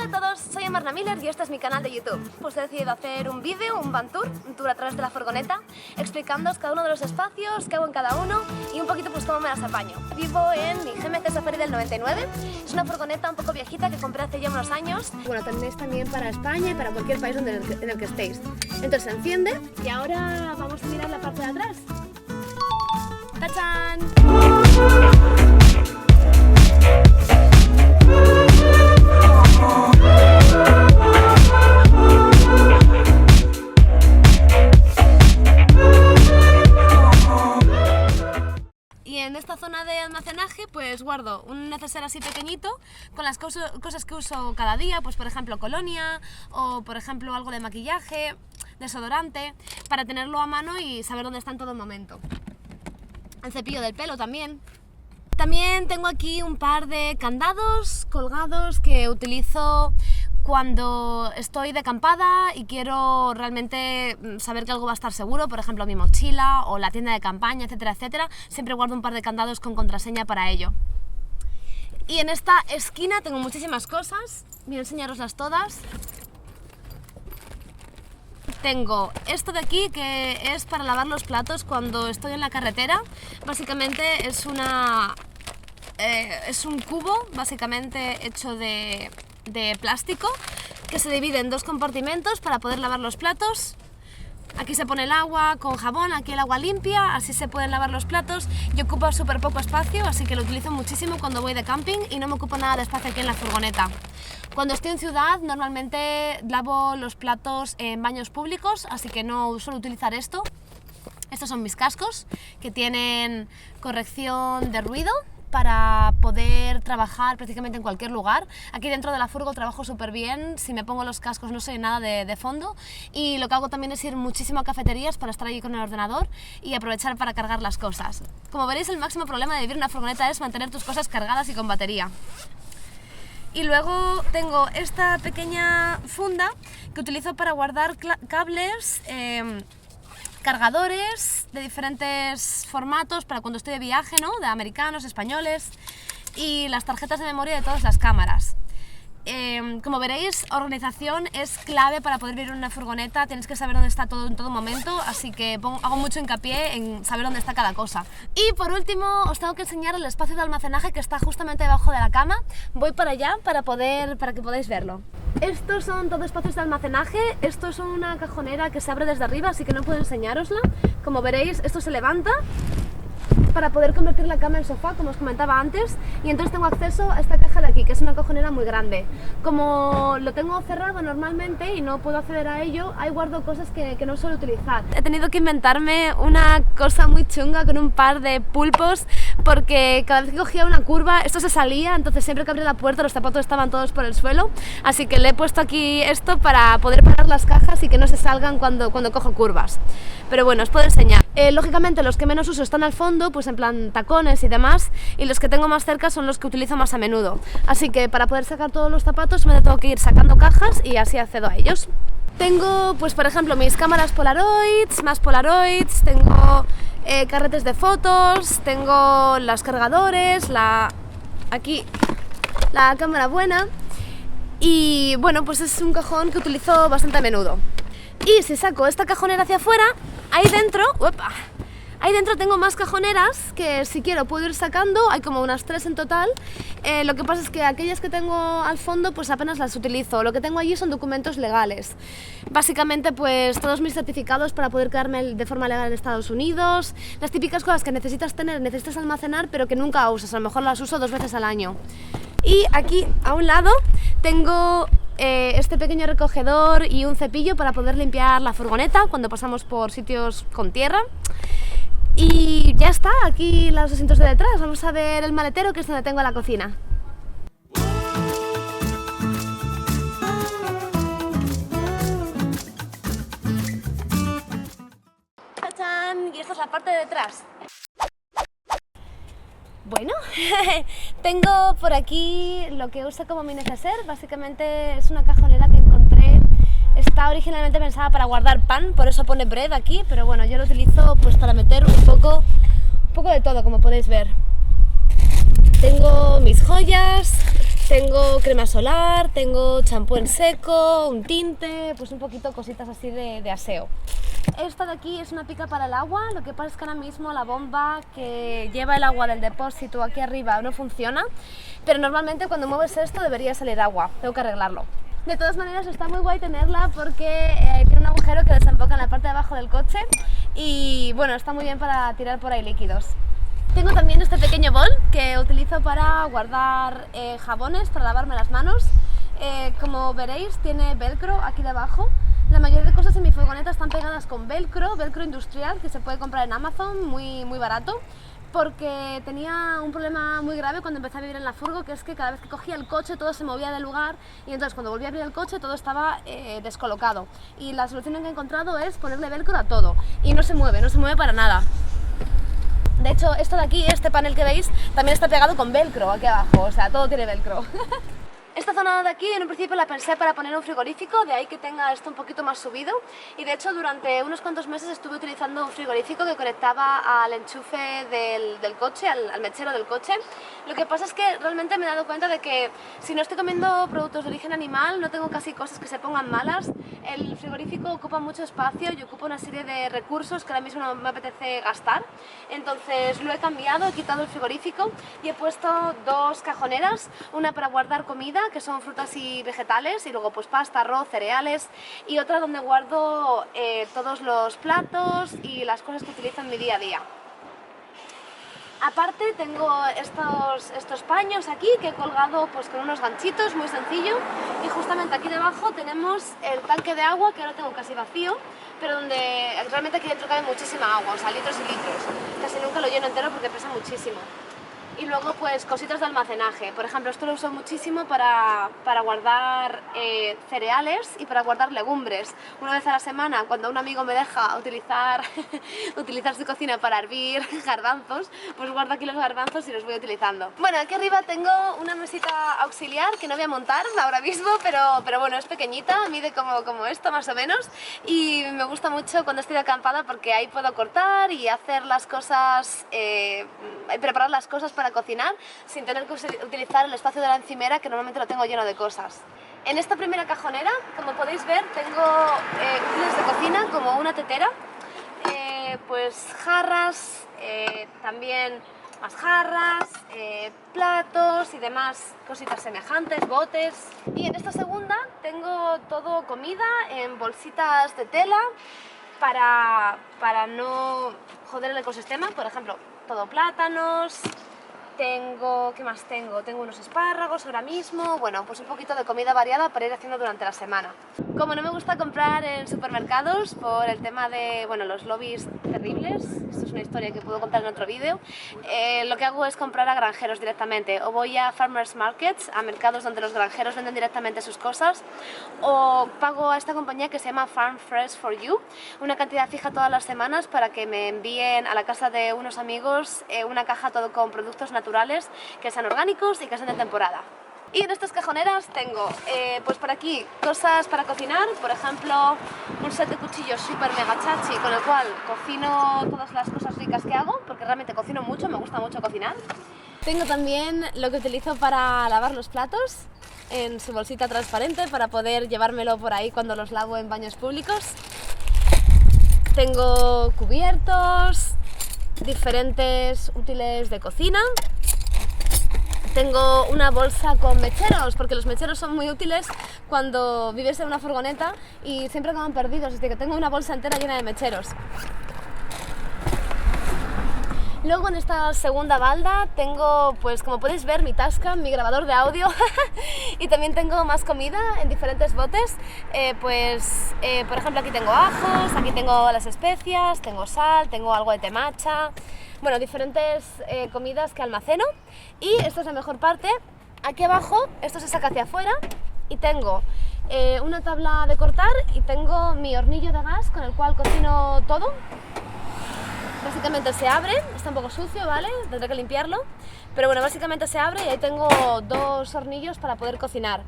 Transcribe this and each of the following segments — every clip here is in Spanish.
a todos, soy Amarna Miller y este es mi canal de YouTube. Pues he decidido hacer un vídeo, un van tour, un tour a través de la furgoneta, explicándoos cada uno de los espacios, qué hago en cada uno y un poquito pues cómo me las apaño. Vivo en mi GMC Safari del 99, es una furgoneta un poco viejita que compré hace ya unos años. Bueno, tenéis también para España y para cualquier país en el que estéis. Entonces se enciende y ahora vamos a mirar la parte de atrás. ¡Tachán! Y en esta zona de almacenaje pues guardo un neceser así pequeñito con las cosas que uso cada día, pues por ejemplo colonia o por ejemplo algo de maquillaje, desodorante, para tenerlo a mano y saber dónde está en todo momento. El cepillo del pelo también. También tengo aquí un par de candados colgados que utilizo cuando estoy de acampada y quiero realmente saber que algo va a estar seguro, por ejemplo mi mochila o la tienda de campaña, etcétera, etcétera. Siempre guardo un par de candados con contraseña para ello. Y en esta esquina tengo muchísimas cosas, voy a enseñaroslas todas. Tengo esto de aquí que es para lavar los platos cuando estoy en la carretera. Básicamente es un cubo básicamente hecho de plástico que se divide en dos compartimentos para poder lavar los platos. Aquí se pone el agua con jabón, aquí el agua limpia, así se pueden lavar los platos y ocupa súper poco espacio, así que lo utilizo muchísimo cuando voy de camping y no me ocupo nada de espacio aquí en la furgoneta. Cuando estoy en ciudad normalmente lavo los platos en baños públicos, así que no suelo utilizar esto. Estos son mis cascos que tienen corrección de ruido para poder trabajar prácticamente en cualquier lugar. Aquí dentro de la furgo trabajo súper bien, si me pongo los cascos no soy nada de fondo, y lo que hago también es ir muchísimo a cafeterías para estar allí con el ordenador y aprovechar para cargar las cosas. Como veréis, el máximo problema de vivir en una furgoneta es mantener tus cosas cargadas y con batería. Y luego tengo esta pequeña funda que utilizo para guardar cables, cargadores de diferentes formatos para cuando estoy de viaje, ¿no? De americanos, españoles, y las tarjetas de memoria de todas las cámaras. Como veréis, organización es clave para poder vivir en una furgoneta, tienes que saber dónde está todo en todo momento, así que hago mucho hincapié en saber dónde está cada cosa. Y por último os tengo que enseñar el espacio de almacenaje que está justamente debajo de la cama. Voy para allá para que podáis verlo. Estos son todos espacios de almacenaje, esto es una cajonera que se abre desde arriba, así que no puedo enseñárosla. Como veréis, esto se levanta para poder convertir la cama en sofá, como os comentaba antes, y entonces tengo acceso a esta caja de aquí, que es una cajonera muy grande. Como lo tengo cerrado normalmente y no puedo acceder a ello, ahí guardo cosas que no suelo utilizar. He tenido que inventarme una cosa muy chunga con un par de pulpos, porque cada vez que cogía una curva esto se salía, entonces siempre que abría la puerta los zapatos estaban todos por el suelo, así que le he puesto aquí esto para poder parar las cajas y que no se salgan cuando cojo curvas. Pero bueno, os puedo enseñar. Lógicamente los que menos uso están al fondo, pues en plan tacones y demás, y los que tengo más cerca son los que utilizo más a menudo. Así que para poder sacar todos los zapatos me tengo que ir sacando cajas y así accedo a ellos. Tengo, pues por ejemplo, mis cámaras Polaroids, más Polaroids, tengo carretes de fotos, tengo los cargadores, aquí la cámara buena, y bueno, pues es un cajón que utilizo bastante a menudo. Y si saco esta cajonera hacia afuera, ahí dentro tengo más cajoneras que si quiero puedo ir sacando, hay como unas 3 en total. Lo que pasa es que aquellas que tengo al fondo pues apenas las utilizo, lo que tengo allí son documentos legales. Básicamente pues todos mis certificados para poder quedarme de forma legal en Estados Unidos, las típicas cosas que necesitas almacenar pero que nunca usas, a lo mejor las uso 2 veces al año. Y aquí a un lado tengo este pequeño recogedor y un cepillo para poder limpiar la furgoneta cuando pasamos por sitios con tierra. Y ya está, aquí los asientos de detrás. Vamos a ver el maletero, que es donde tengo la cocina. ¡Tachán! Y esta es la parte de detrás. Bueno, tengo por aquí lo que uso como mi neceser. Básicamente es una cajonera que encontré. Está originalmente pensada para guardar pan, por eso pone bread aquí, pero bueno, yo lo utilizo pues para meter un poco de todo, como podéis ver. Tengo mis joyas, Tengo crema solar, tengo champú en seco, un tinte, pues un poquito cositas así de aseo. Esta de aquí es una pica para el agua, lo que pasa es que ahora mismo la bomba que lleva el agua del depósito aquí arriba no funciona, pero normalmente cuando mueves esto debería salir agua, tengo que arreglarlo. De todas maneras está muy guay tenerla porque tiene un agujero que desemboca en la parte de abajo del coche y bueno, está muy bien para tirar por ahí líquidos. Tengo también este pequeño bol que utilizo para guardar jabones, para lavarme las manos. Como veréis tiene velcro aquí debajo. La mayoría de cosas en mi furgoneta están pegadas con velcro industrial que se puede comprar en Amazon muy barato, porque tenía un problema muy grave cuando empecé a vivir en la furgo, que es que cada vez que cogía el coche todo se movía del lugar y entonces cuando volví a abrir el coche todo estaba descolocado. Y la solución que he encontrado es ponerle velcro a todo y no se mueve para nada. De hecho, esto de aquí, este panel que veis, también está pegado con velcro aquí abajo, o sea, todo tiene velcro. Esta zona de aquí en un principio la pensé para poner un frigorífico, de ahí que tenga esto un poquito más subido, y de hecho durante unos cuantos meses estuve utilizando un frigorífico que conectaba al enchufe del coche, al mechero del coche. Lo que pasa es que realmente me he dado cuenta de que si no estoy comiendo productos de origen animal, no tengo casi cosas que se pongan malas. El frigorífico ocupa mucho espacio y ocupa una serie de recursos que ahora mismo no me apetece gastar, entonces lo he cambiado, he quitado el frigorífico y he puesto dos cajoneras, una para guardar comida, que son frutas y vegetales, y luego pues pasta, arroz, cereales, y otra donde guardo todos los platos y las cosas que utilizo en mi día a día. Aparte tengo estos paños aquí que he colgado pues con unos ganchitos, muy sencillo, y justamente aquí debajo tenemos el tanque de agua que ahora tengo casi vacío, pero donde realmente aquí dentro cabe muchísima agua, o sea, litros y litros. Casi nunca lo lleno entero porque pesa muchísimo. Y luego pues cositas de almacenaje, por ejemplo esto lo uso muchísimo para guardar cereales y para guardar legumbres. Una vez a la semana, cuando un amigo me deja utilizar su cocina para hervir garbanzos, pues guardo aquí los garbanzos y los voy utilizando. Bueno, aquí arriba tengo una mesita auxiliar que no voy a montar ahora mismo, pero bueno, es pequeñita, mide como esto más o menos, y me gusta mucho cuando estoy de acampada porque ahí puedo cortar y hacer las cosas, preparar las cosas para cocinar sin tener que utilizar el espacio de la encimera, que normalmente lo tengo lleno de cosas. En esta primera cajonera, como podéis ver, tengo útiles de cocina como una tetera, pues jarras, también más jarras, platos y demás cositas semejantes, botes. Y en esta segunda tengo todo comida en bolsitas de tela para no joder el ecosistema, por ejemplo, todo plátanos. ¿Qué más tengo? Tengo unos espárragos ahora mismo, bueno, pues un poquito de comida variada para ir haciendo durante la semana. Como no me gusta comprar en supermercados por el tema de, bueno, los lobbies terribles, esto es una historia que puedo contar en otro vídeo, lo que hago es comprar a granjeros directamente, o voy a farmers markets, a mercados donde los granjeros venden directamente sus cosas, o pago a esta compañía que se llama Farm Fresh for You, una cantidad fija todas las semanas para que me envíen a la casa de unos amigos una caja todo con productos naturales que sean orgánicos y que sean de temporada. Y en estas cajoneras tengo, pues por aquí, cosas para cocinar, por ejemplo, un set de cuchillos super mega chachi con el cual cocino todas las cosas ricas que hago, porque realmente cocino mucho, me gusta mucho cocinar. Tengo también lo que utilizo para lavar los platos, en su bolsita transparente para poder llevármelo por ahí cuando los lavo en baños públicos. Tengo cubiertos, diferentes útiles de cocina. Tengo una bolsa con mecheros, porque los mecheros son muy útiles cuando vives en una furgoneta y siempre acaban perdidos, así que tengo una bolsa entera llena de mecheros. Luego en esta segunda balda tengo, pues como podéis ver, mi Tascam, mi grabador de audio y también tengo más comida en diferentes botes, por ejemplo aquí tengo ajos, aquí tengo las especias, tengo sal, tengo algo de temacha, bueno, diferentes comidas que almaceno. Y esta es la mejor parte, aquí abajo esto se saca hacia afuera y tengo una tabla de cortar y tengo mi hornillo de gas con el cual cocino todo. Básicamente se abre, está un poco sucio, ¿vale? Tendré que limpiarlo, pero bueno, básicamente se abre y ahí tengo dos hornillos para poder cocinar.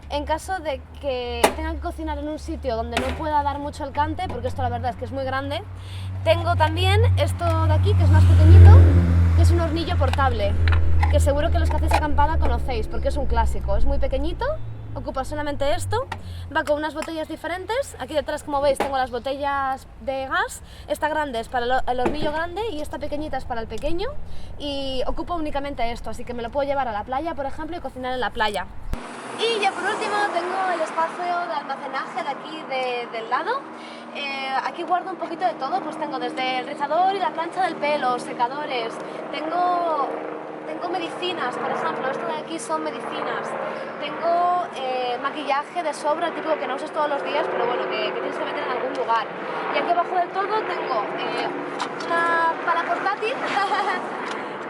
En caso de que tenga que cocinar en un sitio donde no pueda dar mucho el cante, porque esto la verdad es que es muy grande, tengo también esto de aquí, que es más pequeñito, que es un hornillo portable, que seguro que los que hacéis acampada conocéis, porque es un clásico. Es muy pequeñito, ocupa solamente esto, va con unas botellas diferentes. Aquí detrás, como veis, tengo las botellas de gas. Esta grande es para el hornillo grande y esta pequeñita es para el pequeño, y ocupa únicamente esto, así que me lo puedo llevar a la playa, por ejemplo, y cocinar en la playa. Y ya por último tengo el espacio de almacenaje de aquí del lado. Aquí guardo un poquito de todo, pues tengo desde el rizador y la plancha del pelo, secadores, tengo medicinas, por ejemplo, esto de aquí son medicinas, tengo maquillaje de sobra, típico que no usas todos los días, pero bueno, que tienes que meter en algún lugar. Y aquí abajo del todo tengo una pala portátil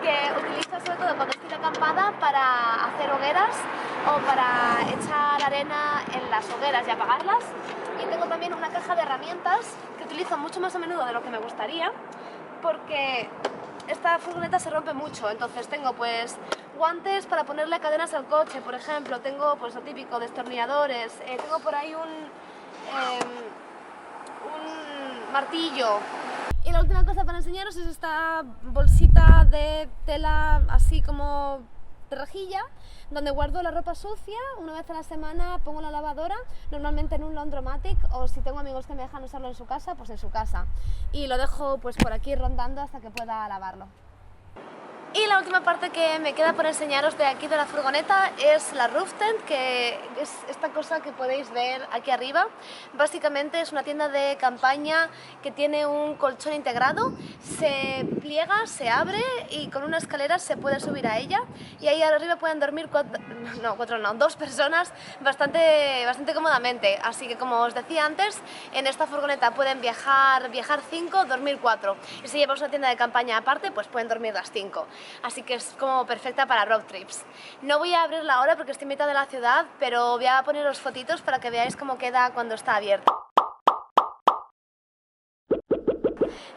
que utilizo sobre todo cuando estoy de acampada para hacer hogueras o para echar arena en las hogueras y apagarlas. Y tengo también una caja de herramientas que utilizo mucho más a menudo de lo que me gustaría, porque esta furgoneta se rompe mucho. Entonces tengo pues guantes para ponerle cadenas al coche, por ejemplo, tengo pues lo típico, destornilladores, tengo por ahí un martillo. Y la última cosa para enseñaros es esta bolsita de tela así como de rejilla, donde guardo la ropa sucia. Una vez a la semana pongo la lavadora, normalmente en un Laundromatic, o si tengo amigos que me dejan usarlo en su casa, pues en su casa. Y lo dejo pues por aquí rondando hasta que pueda lavarlo. Y la última parte que me queda por enseñaros de aquí de la furgoneta es la roof tent, que es esta cosa que podéis ver aquí arriba. Básicamente es una tienda de campaña que tiene un colchón integrado, se pliega, se abre y con una escalera se puede subir a ella, y ahí arriba pueden dormir dos personas bastante cómodamente. Así que, como os decía antes, en esta furgoneta pueden viajar 5, dormir 4, y si llevas una tienda de campaña aparte, pues pueden dormir las 5. Así que es como perfecta para road trips. No voy a abrirla ahora porque estoy en mitad de la ciudad, pero voy a poneros fotitos para que veáis cómo queda cuando está abierta.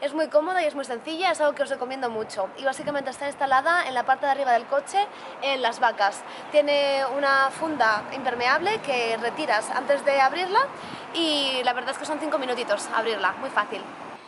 Es muy cómoda y es muy sencilla, es algo que os recomiendo mucho. Y básicamente está instalada en la parte de arriba del coche, en las vacas. Tiene una funda impermeable que retiras antes de abrirla, y la verdad es que son 5 minutitos abrirla, muy fácil.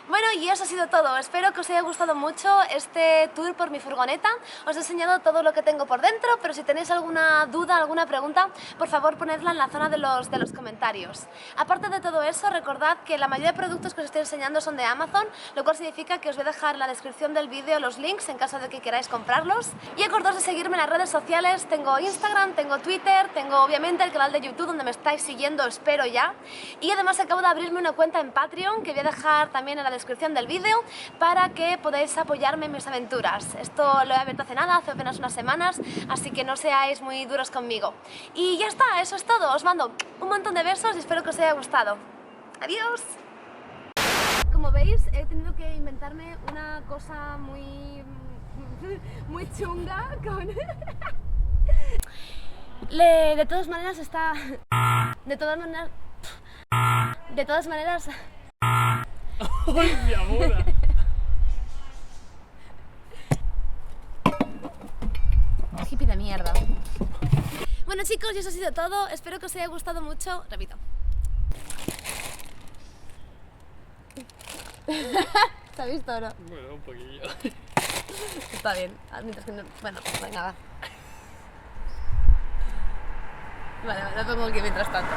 Bueno, y eso ha sido todo. Espero que os haya gustado mucho este tour por mi furgoneta. Os he enseñado todo lo que tengo por dentro, pero si tenéis alguna duda, alguna pregunta, por favor ponedla en la zona de los comentarios. Aparte de todo eso, recordad que la mayoría de productos que os estoy enseñando son de Amazon, lo cual significa que os voy a dejar en la descripción del vídeo los links en caso de que queráis comprarlos. Y acordaos de seguirme en las redes sociales. Tengo Instagram, tengo Twitter, tengo obviamente el canal de YouTube donde me estáis siguiendo, espero ya. Y además acabo de abrirme una cuenta en Patreon que voy a dejar también en la descripción del vídeo para que podáis apoyarme en mis aventuras. Esto lo he abierto hace nada, hace apenas unas semanas, así que no seáis muy duros conmigo. Y ya está, eso es todo. Os mando un montón de besos y espero que os haya gustado. ¡Adiós! Como veis, he tenido que inventarme una cosa muy chunga con... De todas maneras está... De todas maneras... ¡Ay, mi amor! Hippie de mierda. Bueno, chicos, y eso ha sido todo. Espero que os haya gustado mucho. Repito. ¿Se ha visto o no? Bueno, un poquillo. Está bien. Mientras que no... Bueno, venga, va. Vale, lo pongo aquí mientras tanto.